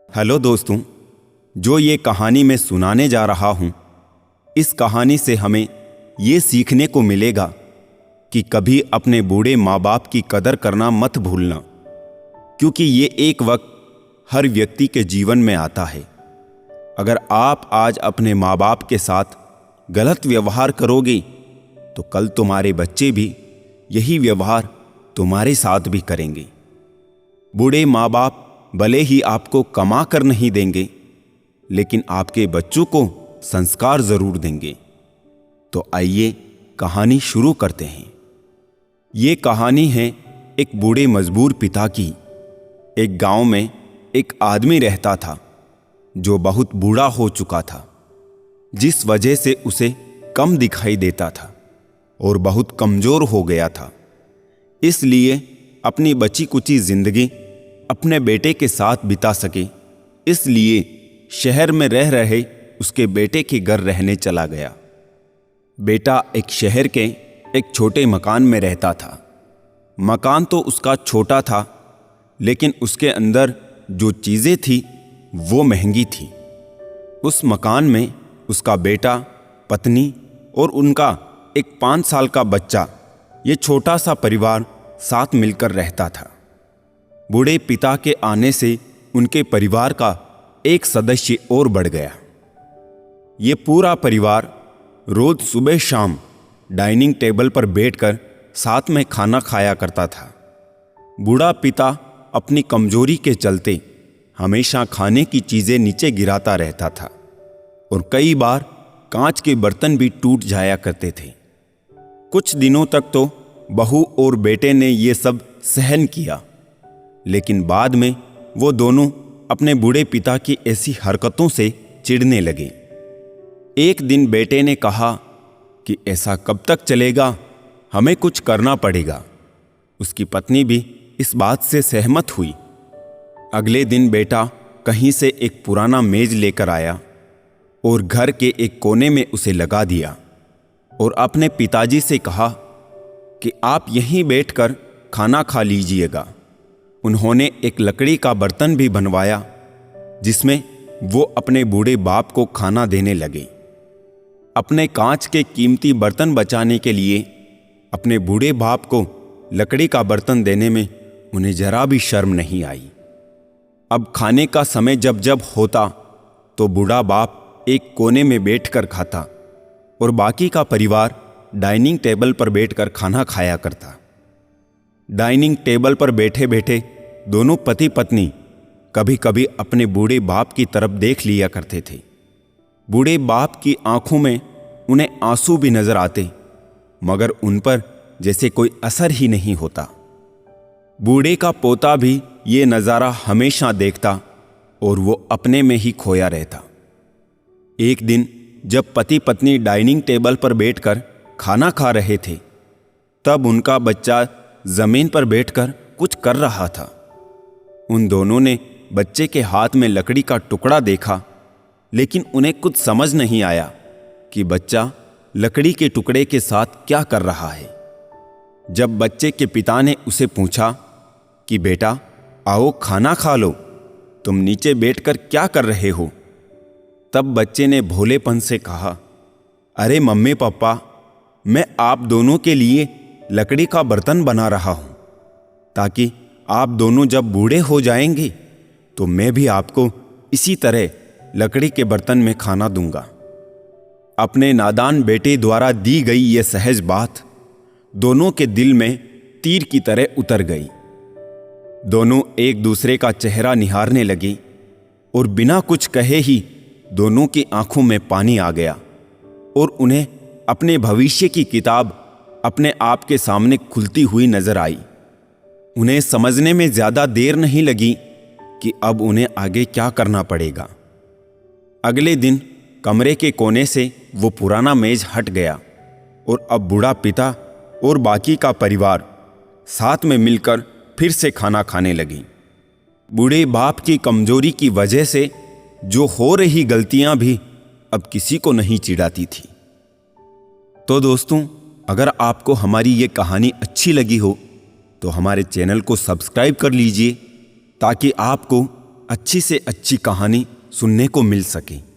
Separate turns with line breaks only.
Hello दोस्तों, जो ये कहानी मैं सुनाने जा रहा हूँ, इस कहानी से हमें ये सीखने को मिलेगा कि कभी अपने बूढ़े माँ बाप की कदर करना मत भूलना, क्योंकि ये एक वक्त हर व्यक्ति के जीवन में आता है। अगर आप आज अपने माँ बाप के साथ गलत व्यवहार करोगे तो कल तुम्हारे बच्चे भी यही व्यवहार तुम्हारे साथ भी करेंगे। बूढ़े माँ बाप भले ही आपको कमा कर नहीं देंगे, लेकिन आपके बच्चों को संस्कार जरूर देंगे। तो आइए कहानी शुरू करते हैं। ये कहानी है एक बूढ़े मजबूर पिता की। एक गांव में एक आदमी रहता था जो बहुत बूढ़ा हो चुका था, जिस वजह से उसे कम दिखाई देता था और बहुत कमजोर हो गया था। इसलिए अपनी बची कुची जिंदगी अपने बेटे के साथ बिता सके, इसलिए शहर में रह रहे उसके बेटे के घर रहने चला गया। बेटा एक शहर के एक छोटे मकान में रहता था। मकान तो उसका छोटा था, लेकिन उसके अंदर जो चीज़ें थी वो महंगी थी। उस मकान में उसका बेटा, पत्नी और उनका एक 5 साल का बच्चा, ये छोटा सा परिवार साथ मिलकर रहता था। बूढ़े पिता के आने से उनके परिवार का एक सदस्य और बढ़ गया। ये पूरा परिवार रोज सुबह शाम डाइनिंग टेबल पर बैठकर साथ में खाना खाया करता था। बूढ़ा पिता अपनी कमजोरी के चलते हमेशा खाने की चीजें नीचे गिराता रहता था और कई बार कांच के बर्तन भी टूट जाया करते थे। कुछ दिनों तक तो बहू और बेटे ने ये सब सहन किया, लेकिन बाद में वो दोनों अपने बूढ़े पिता की ऐसी हरकतों से चिढ़ने लगे। एक दिन बेटे ने कहा कि ऐसा कब तक चलेगा, हमें कुछ करना पड़ेगा। उसकी पत्नी भी इस बात से सहमत हुई। अगले दिन बेटा कहीं से एक पुराना मेज लेकर आया और घर के एक कोने में उसे लगा दिया और अपने पिताजी से कहा कि आप यहीं बैठकर खाना खा लीजिएगा। उन्होंने एक लकड़ी का बर्तन भी बनवाया जिसमें वो अपने बूढ़े बाप को खाना देने लगे। अपने कांच के कीमती बर्तन बचाने के लिए अपने बूढ़े बाप को लकड़ी का बर्तन देने में उन्हें जरा भी शर्म नहीं आई। अब खाने का समय जब जब होता तो बूढ़ा बाप एक कोने में बैठकर खाता और बाकी का परिवार डाइनिंग टेबल पर बैठकर खाना खाया करता। डाइनिंग टेबल पर बैठे बैठे दोनों पति पत्नी कभी कभी अपने बूढ़े बाप की तरफ देख लिया करते थे। बूढ़े बाप की आंखों में उन्हें आंसू भी नजर आते, मगर उन पर जैसे कोई असर ही नहीं होता। बूढ़े का पोता भी ये नज़ारा हमेशा देखता और वो अपने में ही खोया रहता। एक दिन जब पति पत्नी डाइनिंग टेबल पर बैठकर खाना खा रहे थे, तब उनका बच्चा जमीन पर बैठकर कुछ कर रहा था। उन दोनों ने बच्चे के हाथ में लकड़ी का टुकड़ा देखा, लेकिन उन्हें कुछ समझ नहीं आया कि बच्चा लकड़ी के टुकड़े के साथ क्या कर रहा है। जब बच्चे के पिता ने उसे पूछा कि बेटा आओ खाना खा लो, तुम नीचे बैठकर क्या कर रहे हो, तब बच्चे ने भोलेपन से कहा, अरे मम्मी पापा, मैं आप दोनों के लिए लकड़ी का बर्तन बना रहा हूं, ताकि आप दोनों जब बूढ़े हो जाएंगे तो मैं भी आपको इसी तरह लकड़ी के बर्तन में खाना दूंगा। अपने नादान बेटे द्वारा दी गई यह सहज बात दोनों के दिल में तीर की तरह उतर गई। दोनों एक दूसरे का चेहरा निहारने लगे और बिना कुछ कहे ही दोनों की आंखों में पानी आ गया और उन्हें अपने भविष्य की किताब अपने आप के सामने खुलती हुई नजर आई। उन्हें समझने में ज्यादा देर नहीं लगी कि अब उन्हें आगे क्या करना पड़ेगा। अगले दिन कमरे के कोने से वो पुराना मेज हट गया और अब बूढ़ा पिता और बाकी का परिवार साथ में मिलकर फिर से खाना खाने लगी। बूढ़े बाप की कमजोरी की वजह से जो हो रही गलतियां भी अब किसी को नहीं चिढ़ाती थी। तो दोस्तों, अगर आपको हमारी ये कहानी अच्छी लगी हो तो हमारे चैनल को सब्सक्राइब कर लीजिए, ताकि आपको अच्छी से अच्छी कहानी सुनने को मिल सके।